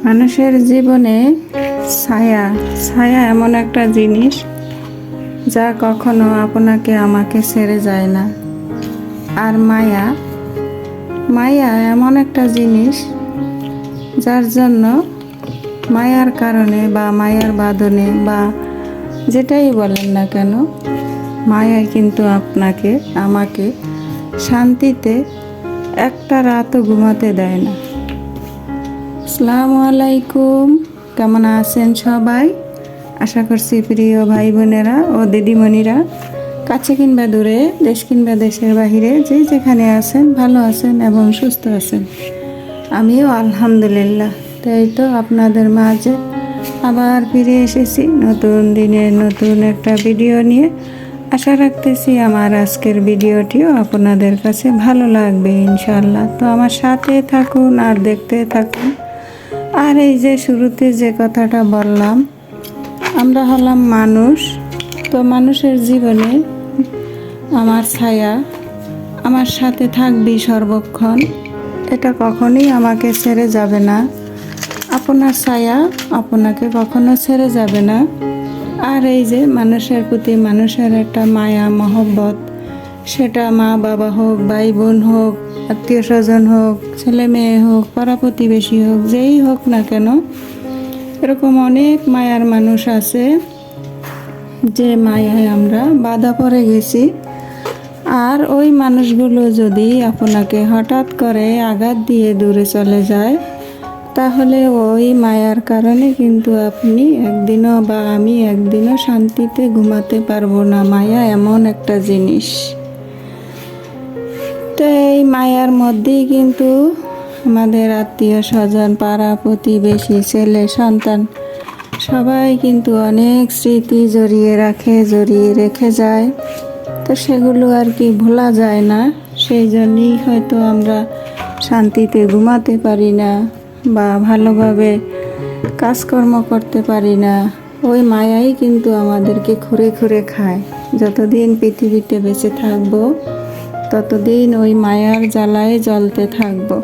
মানুষের জীবনে ছায়া ছায়া এমন একটা জিনিস যা কখনো আপনাকে আমাকে ছেড়ে যায় না। আর মায়া মায়া এমন একটা জিনিস যার জন্য মায়ার কারণে বা মায়ার বাঁধনে বা যেটাই বলেন না কেন, মায়ায় কিন্তু আপনাকে আমাকে শান্তিতে একটা রাতও ঘুমাতে দেয় না। আসসালামু আলাইকুম, কেমন আছেন সবাই? আশা করছি প্রিয় ভাই বোনেরা ও দিদিমণিরা কাছে কিংবা দূরে, দেশ কিংবা দেশের বাহিরে যে যেখানে আছেন ভালো আছেন এবং সুস্থ আছেন। আমিও আলহামদুলিল্লাহ। তাই তো আপনাদের মাঝে আবার ফিরে এসেছি নতুন দিনের নতুন একটা ভিডিও নিয়ে। আশা রাখতেছি আমার আজকের ভিডিওটিও আপনাদের কাছে ভালো লাগবে ইনশাআল্লাহ। তো আমার সাথে থাকুন আর দেখতে থাকুন। আর এই যে শুরুতে যে কথাটা বললাম, আমরা হলাম মানুষ। তো মানুষের জীবনে আমার ছায়া আমার সাথে থাকবি সর্বক্ষণ, এটা কখনোই আমাকে ছেড়ে যাবে না। আপনার ছায়া আপনাকে কখনো ছেড়ে যাবে না। আর এই যে মানুষের প্রতি মানুষের একটা মায়া মহব্বত, সেটা মা বাবা হোক, ভাই বোন হোক, আত্মীয় স্বজন হোক, ছেলে মেয়ে হোক, পাড়া প্রতিবেশী হোক, যেই হোক না কেন, এরকম অনেক মায়ার মানুষ আছে যে মায়ায় আমরা বাধা পড়ে গেছি। আর ওই মানুষগুলো যদি আপনাকে হঠাৎ করে আঘাত দিয়ে দূরে চলে যায়, তাহলে ওই মায়ার কারণে কিন্তু আপনি একদিনও বা আমি একদিনও শান্তিতে ঘুমাতে পারবো না। মায়া এমন একটা জিনিস। তো এই মায়ার মধ্যেই কিন্তু আমাদের আত্মীয় স্বজন, পাড়া প্রতিবেশী, ছেলে সন্তান সবাই কিন্তু অনেক স্মৃতি জড়িয়ে রেখে যায়। তো সেগুলো আর কি ভোলা যায় না। সেই জন্যই হয়তো আমরা শান্তিতে ঘুমাতে পারি না বা ভালোভাবে কাজকর্ম করতে পারি না। ওই মায়াই কিন্তু আমাদেরকে খুঁড়ে খুঁড়ে খায়। যতদিন পৃথিবীতে বেঁচে থাকবো ততদিন ওই মায়ার জ্বালায় জ্বলতে থাকবো।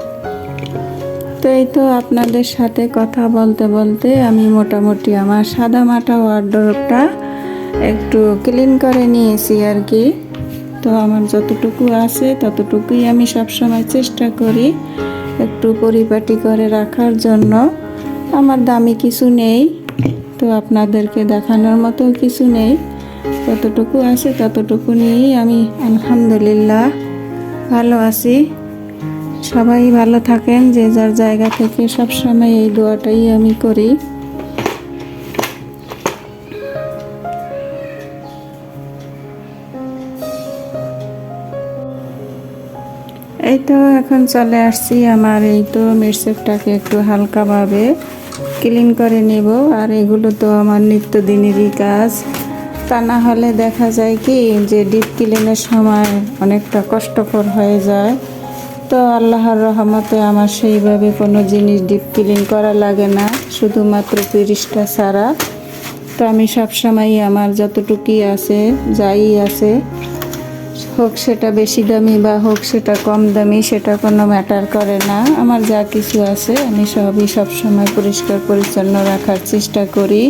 তো এই তো আপনাদের সাথে কথা বলতে বলতে আমি মোটামুটি আমার সাদামাটা ওয়ারড্রোবটা একটু ক্লিন করে নিয়েছি আর কি। তো আমার যতটুকু আছে ততটুকুই আমি সবসময় চেষ্টা করি একটু পরিপাটি করে রাখার জন্য। আমার দামি কিছু নেই, তো আপনাদেরকে দেখানোর মতো কিছু নেই। যতটুকু আছে ততটুকু নিয়েই আমি আলহামদুলিল্লাহ ভালো আছি। সবাই ভালো থাকেন যে যার জায়গা থেকে, সবসময় এই দোয়াটাই আমি করি। এই তো এখন চলে আসছি আমার এই তো মিরসেপটাকে একটু হালকাভাবে ক্লিন করে নেব। আর এগুলো তো আমার নিত্যদিনেরই কাজ। তা না হলে দেখা যায় কি যে ডিপ ক্লিনের সময় অনেকটা কষ্টকর হয়ে যায়। তো আল্লাহর রহমতে আমার সেইভাবে কোনো জিনিস ডিপ ক্লিন করা লাগে না, শুধুমাত্র পিরিচটা ছাড়া। তো আমি সবসময়ই আমার যতটুকুই আছে, যাই আছে, হোক সেটা বেশি দামি বা হোক সেটা কম দামি, সেটা কোনো ম্যাটার করে না। আমার যা কিছু আছে আমি সবই সবসময় পরিষ্কার পরিচ্ছন্ন রাখার চেষ্টা করি।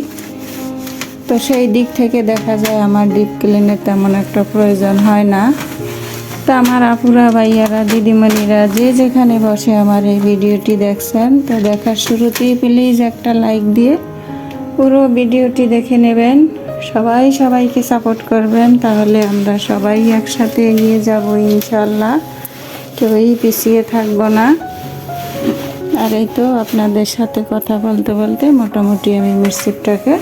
তো সেই দিক থেকে দেখা যায় আমার ডিপ ক্লিনের তেমন একটা প্রয়োজন হয় না। তো আমার আপুরা, ভাইয়ারা, দিদিমণিরা যে যেখানে বসে আমার এই ভিডিওটি দেখছেন, তো দেখার শুরুতেই প্লিজ একটা লাইক দিয়ে পুরো ভিডিওটি দেখে নেবেন। সবাই সবাইকে সাপোর্ট করবেন, তাহলে আমরা সবাই একসাথে এগিয়ে যাব ইনশাআল্লাহ। কেউই পিছিয়ে থাকবো না। আর এই তো আপনাদের সাথে কথা বলতে বলতে মোটামুটি আমি মিরসিপটাকে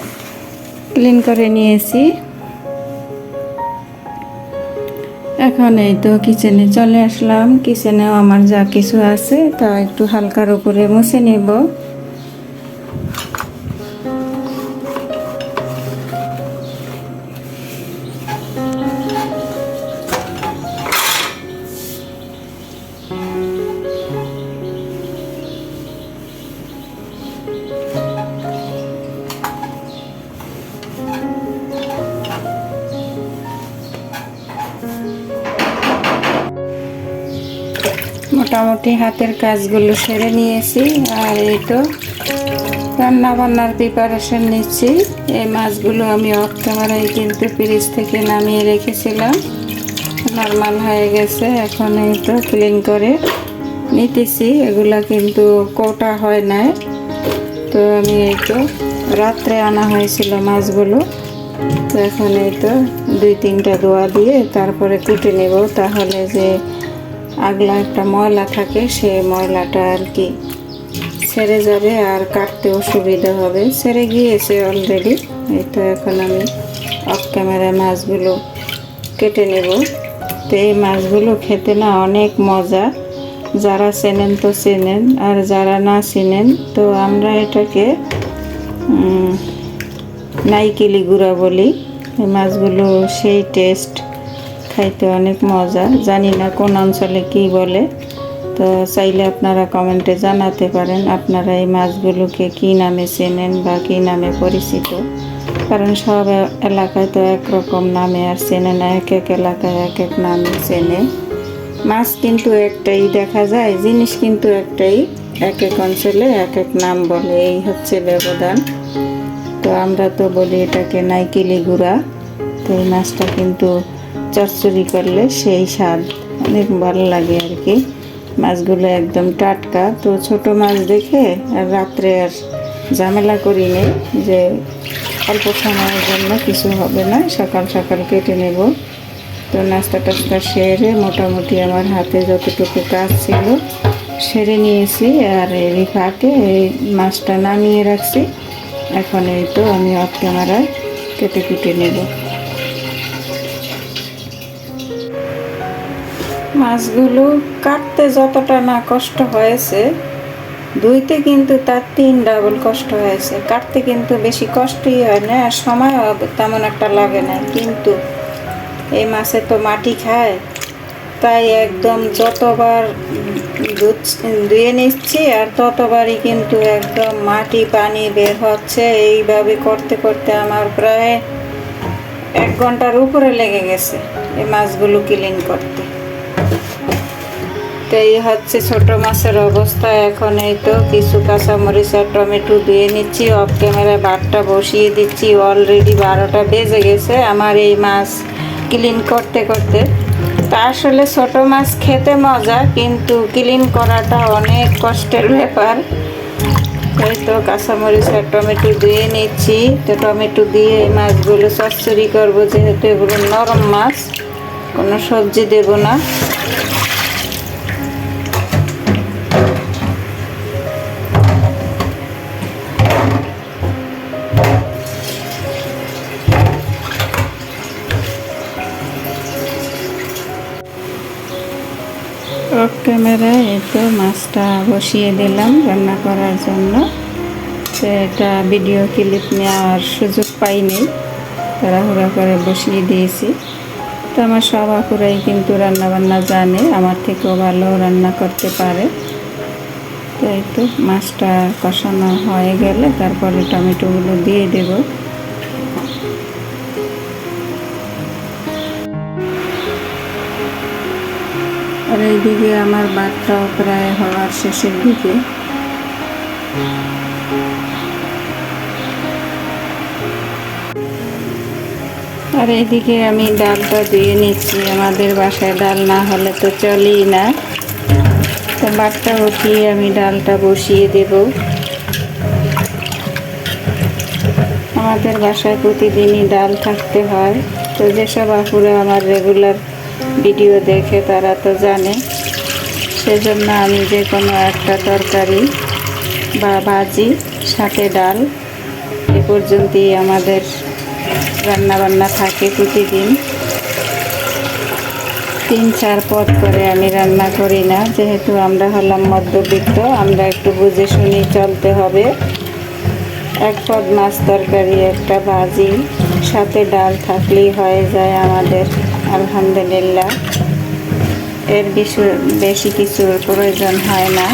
ক্লিন করে নিয়েছি। এখন এই তো কিচেনে চলে আসলাম। কিচেনেও আমার যা কিছু আছে তা একটু হালকার উপরে মুছে নেব। মোটামুটি হাতের কাজগুলো সেরে নিয়েছি। আর এই তো রান্না বান্নার প্রিপারেশন নিচ্ছি। এই মাছগুলো আমি অফ ক্যামেরায় কিন্তু ফ্রিজ থেকে নামিয়ে রেখেছিলাম, নরমাল হয়ে গেছে। এখন এই তো ক্লিন করে নিতেছি। এগুলা কিন্তু কোটা হয় নাই, তো আমি এই তো রাত্রে আনা হয়েছিল মাছগুলো। তো এখন এই তো 2-3টা ধোয়া দিয়ে তারপরে কুটে নেব, তাহলে যে আগলা একটা ময়লা থাকে সেই ময়লাটা আর কি ছেড়ে যাবে, আর কাটতেও সুবিধা হবে। ছেড়ে গিয়েছে অলরেডি। এই তো এখন আমি অফ ক্যামেরায় মাছগুলো কেটে নেব। তো এই মাছগুলো খেতে না অনেক মজা। যারা চেনেন তো চেনেন, আর যারা না চেনেন তো আমরা এটাকে নাইকেলি গুঁড়া বলি। এই মাছগুলো সেই টেস্ট, খাইতে অনেক মজা। জানি না কোন অঞ্চলে কি বলে, তো চাইলে আপনারা কমেন্টে জানাতে পারেন আপনারা এই মাছগুলোকে কি নামে চেনেন বা কি নামে পরিচিত। কারণ সব এলাকায় তো একরকম নামে আর চেনে না, এক এক এলাকায় এক এক নামে চেনে। মাছ কিন্তু একটাই দেখা যায়, জিনিস কিন্তু একটাই, এক এক অঞ্চলে এক এক নাম বলে, এই হচ্ছে ব্যবধান। তো আমরা তো বলি এটাকে নাইকেলি গুঁড়া। তো এই মাছটা কিন্তু চচ্চড়ি করলে সেই স্বাদ, অনেক ভালো লাগে আর কি। মাছগুলো একদম টাটকা। তো ছোট মাছ দেখে আর রাত্রে আর ঝামেলা করি নেই, যে অল্প সময়ের জন্য কিছু হবে না, সকাল সকাল কেটে নেব। তো নাস্তা টাস্তা সেরে মোটামুটি আমার হাতে যতটুকু কাজ ছিল সেরে নিয়েছি, আর এই ফাঁকে এই মাছটা নামিয়ে রাখছি। এখন এই তো আমি অফ ক্যামেরায় কেটে কুটে নেব। মাছগুলো কাটতে যতটা না কষ্ট হয়েছে, ধুইতে কিন্তু তার 3 ডাবল কষ্ট হয়েছে। কাটতে কিন্তু বেশি কষ্টই হয় না, আর সময়ও তেমন একটা লাগে না। কিন্তু এই মাছে তো মাটি খায়, তাই একদম যতবার ধুয়ে নিচ্ছি আর ততবারই কিন্তু একদম মাটি পানি বের হচ্ছে। এইভাবে করতে করতে আমার প্রায় 1 ঘন্টার উপরে লেগে গেছে এই মাছগুলো ক্লিন করতে। তো এই হচ্ছে ছোট মাছের অবস্থা। এখন এই তো কিছু কাঁচামরিচ আর টমেটো ধুয়ে নিচ্ছি, অফ ক্যামেরায় ভাতটা বসিয়ে দিচ্ছি। অলরেডি 12টা বেজে গেছে আমার এই মাছ ক্লিন করতে করতে। তা আসলে ছোট মাছ খেতে মজা, কিন্তু ক্লিন করাটা অনেক কষ্টের ব্যাপার। এই তো কাঁচামরিচ আর টমেটো ধুয়ে নিচ্ছি। তো টমেটো দিয়ে এই মাছগুলো চচ্চড়ি করবো, যেহেতু এগুলো নরম মাছ, কোনো সবজি দেব না। অফ ক্যামেরায় এই তো মাছটা বসিয়ে দিলাম রান্না করার জন্য। তো এটা ভিডিও ক্লিপ নেওয়ার সুযোগ পাইনি, তাড়াহুড়া করে বসিয়ে দিয়েছি। তো আমার সব আপুরাই কিন্তু রান্নাবান্না জানে, আমার থেকেও ভালো রান্না করতে পারে। তো এই তো মাছটা কষানো হয়ে গেলে তারপরে টমেটোগুলো দিয়ে দেব। আর এইদিকে আমার ভাতটাও প্রায় হওয়ার শেষের দিকে। আর এইদিকে আমি ডালটা ধুয়ে নিচ্ছি। আমাদের বাসায় ডাল না হলে তো চলেই না। তো ভাতটা উঠিয়ে আমি ডালটা বসিয়ে দেব। আমাদের বাসায় প্রতিদিনই ডাল থাকতে হয়। তো যেসব আপুরা আমার রেগুলার ভিডিও দেখে তারা তো জানে, সেজন্য আমি যে কোনো একটা তরকারি বা ভাজি সাথে ডাল এ পর্যন্তই আমাদের রান্নাবান্না থাকে প্রতিদিন। 3-4 পদ করে আমি রান্না করি না, যেহেতু আমরা হলাম মধ্যবিত্ত, আমরা একটু বুঝে শুনে চলতে হবে। 1 পদ মাছ তরকারি, একটা ভাজি, সাথে ডাল থাকলেই হয়ে যায় আমাদের, আলহামদুলিল্লাহ। এর বেশি কিছুর প্রয়োজন হয় না।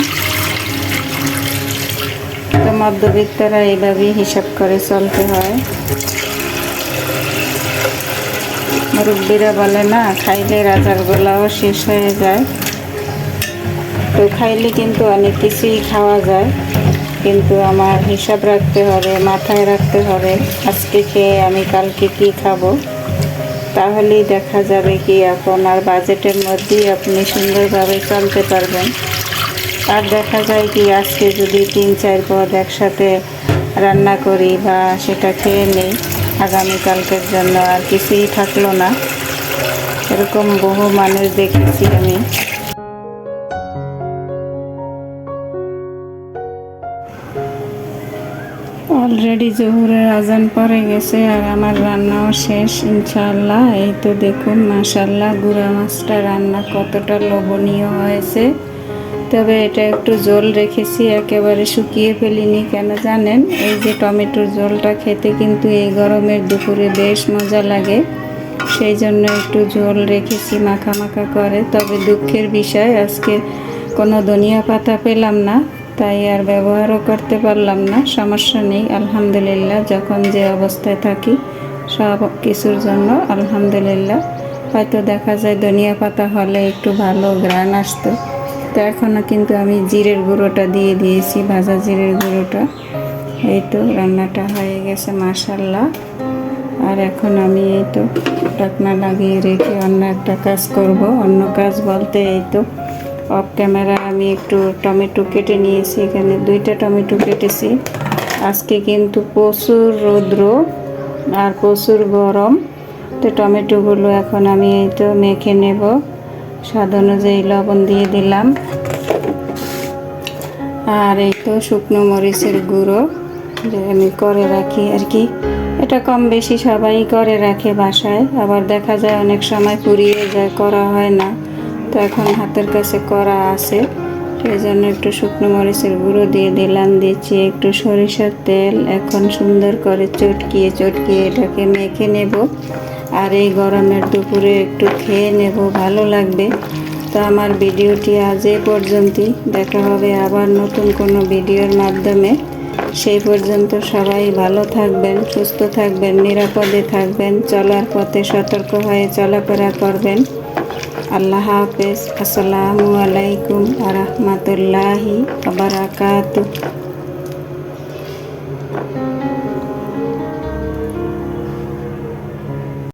তো মধ্যবিত্তরা এইভাবেই হিসাব করে চলতে হয়। মুরব্বীরা বলে না, খাইলে রাজার গোলাও শেষ হয়ে যায়। তো খাইলে কিন্তু অনেক কিছুই খাওয়া যায়। কিন্তু আমার হিসাব রাখতে হবে, মাথায় রাখতে হবে আজকে খেয়ে আমি কালকে কি খাবো। তাহলেই দেখা যাবে কি আপনার বাজেটের মধ্যেই আপনি সুন্দরভাবে চলতে পারবেন। আর দেখা যায় কি আজকে যদি 3-4 পদ একসাথে রান্না করি বা সেটা খেয়ে নেই, আগামীকালকের জন্য আর কিছুই থাকলো না। এরকম বহু মানুষ দেখেছি আমি। অলরেডি জোহরের আজান পড়ে গেছে আর আমার রান্নাও শেষ ইনশাআল্লাহ। এই তো দেখুন মাশাআল্লাহ গুঁড়া মাছটা রান্না কতটা লোভনীয় হয়েছে। তবে এটা একটু জল রেখেছি, একেবারে শুকিয়ে ফেলিনি। কেন জানেন, এই যে টমেটোর জলটা খেতে কিন্তু এই গরমের দুপুরে বেশ মজা লাগে, সেই জন্য একটু ঝোল রেখেছি মাখা মাখা করে। তবে দুঃখের বিষয় আজকে কোনো ধনিয়া পাতা পেলাম না, তাই আর ব্যবহারও করতে পারলাম না। সমস্যা নেই, আলহামদুলিল্লাহ। যখন যে অবস্থায় থাকি সব কিছুর জন্য আলহামদুলিল্লাহ। হয়তো দেখা যায় ধনিয়া পাতা হলে একটু ভালো ঘ্রাণ আসতো। তো এখনও কিন্তু আমি জিরের গুঁড়োটা দিয়ে দিয়েছি, ভাজা জিরের গুঁড়োটা। এই তো রান্নাটা হয়ে গেছে মাশাআল্লাহ। আর এখন আমি এই তো ঢাকনা লাগিয়ে রেখে অন্য একটা কাজ করব। অন্য কাজ বলতে এই তো অফ ক্যামেরা আমি একটু টমেটো কেটে নিয়েছি, এখানে 2টা টমেটো কেটেছি। আজকে কিন্তু প্রচুর রৌদ্র আর প্রচুর গরম। তো টমেটোগুলো এখন আমি এই তো মেখে নেব। স্বাদ অনুযায়ী লবণ দিয়ে দিলাম, আর এই তো শুকনো মরিচের গুঁড়ো যে আমি করে রাখি আর কি। এটা কম বেশি সবাই করে রাখে বাসায়, আবার দেখা যায় অনেক সময় পুড়িয়ে যায়, করা হয় না। তো এখন হাতের কাছে করা আছে, সেই জন্য একটু শুকনো মরিচের গুঁড়ো দিয়ে দিলাম। দিচ্ছি একটু সরিষার তেল। এখন সুন্দর করে চটকিয়ে এটাকে মেখে নেব। আর এই গরমের দুপুরে একটু খেয়ে নেব, ভালো লাগবে। তো আমার ভিডিওটি আজ এই পর্যন্তই। দেখা হবে আবার নতুন কোনো ভিডিওর মাধ্যমে। সেই পর্যন্ত সবাই ভালো থাকবেন, সুস্থ থাকবেন, নিরাপদে থাকবেন, চলার পথে সতর্ক হয়ে চলাফেরা করবেন। আল্লাহ হাফেজ। আসসালামু আলাইকুম ওয়া রাহমাতুল্লাহি ওয়া বারাকাতুহু।